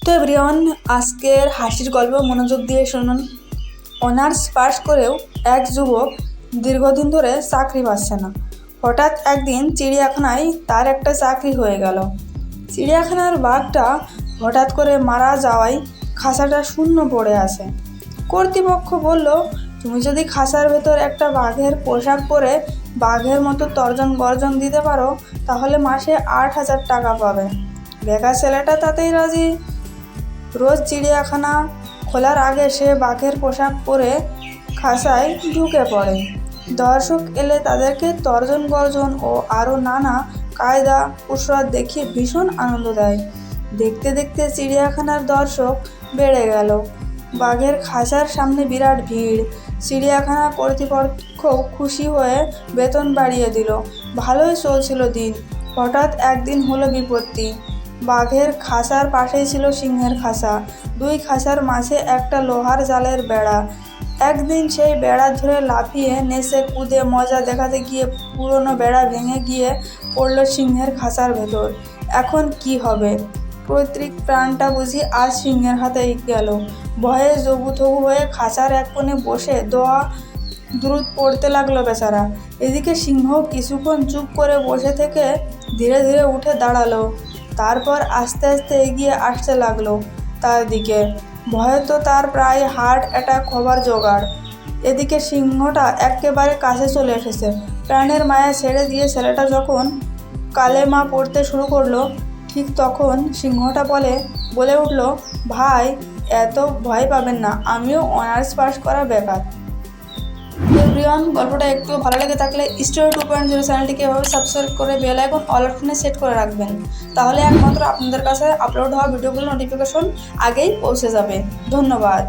তো এভরিওয়ান, আজকের হাসির গল্প মনোযোগ দিয়ে শুনুন। অনার্স পাস করেও এক যুবক দীর্ঘদিন ধরে চাকরি পাচ্ছে না। হঠাৎ একদিন চিড়িয়াখানায় তার একটা চাকরি হয়ে গেল। চিড়িয়াখানার বাঘটা হঠাৎ করে মারা যাওয়ায় খাঁচাটা শূন্য পড়ে আছে। কর্তৃপক্ষ বলল, তুমি যদি খাঁচার ভেতর একটা বাঘের পোশাক পরে বাঘের মতো তর্জন গর্জন দিতে পারো তাহলে মাসে 8,000 টাকা পাবে। বেকার ছেলেটা তাতেই রাজি। রোজ চিড়িয়াখানা খোলার আগে সে বাঘের পোশাক পরে খাঁচায় ঢুকে পড়ে। দর্শক এলে তাদেরকে তর্জন গর্জন ও আরও নানা কায়দা কুশরত দেখিয়ে ভীষণ আনন্দ দেয়। দেখতে দেখতে চিড়িয়াখানার দর্শক বেড়ে গেল। বাঘের খাঁচার সামনে বিরাট ভিড়। চিড়িয়াখানা কর্তৃপক্ষ খুশি হয়ে বেতন বাড়িয়ে দিল। ভালোই চলছিল দিন। হঠাৎ একদিন হলো বিপত্তি। বাঘের খাঁচার পাশেই ছিল সিংহের খাঁচা। দুই খাঁচার মাঝে একটা লোহার জালের বেড়া। একদিন সেই বেড়া ধরে লাফিয়ে নেচে কুদে মজা দেখাতে গিয়ে পুরনো বেড়া ভেঙে গিয়ে পড়ল সিংহের খাঁচার ভেতর। এখন কি হবে? পৈতৃক প্রাণটা বুঝি আজ সিংহের হাতে গেল। ভয়ে জবুথবু হয়ে খাঁচার এক কোণে বসে দোয়া দ্রুত পড়তে লাগলো বেচারা। এদিকে সিংহ কিছুক্ষণ চুপ করে বসে থেকে ধীরে ধীরে উঠে দাঁড়ালো। তারপর আস্তে আস্তে এগিয়ে আসতে লাগলো তার দিকে। ভয়ে তো তার প্রায় হার্ট অ্যাটাক হবার জোগাড়। এদিকে সিংহটা একেবারে কাছে চলে এসেছে। প্রাণের মায়া ছেড়ে দিয়ে ছেলেটা যখন কালেমা পড়তে শুরু করলো, ঠিক তখন সিংহটা বলে উঠল, ভাই, এত ভয় পাবেন না, আমিও অনার্স পাস করা বেকার। এভরিওয়ান, গল্পটা একটু ভালো লেগে থাকলে স্টোরি 2.0 চ্যানেলটিকে এভাবে সাবস্ক্রাইব করে বেল আইকন অল অপশনে সেট করে রাখবেন। তাহলে একমাত্র আপনাদের কাছে আপলোড হওয়া ভিডিওগুলোর নোটিফিকেশন আগেই পৌঁছে যাবে। ধন্যবাদ।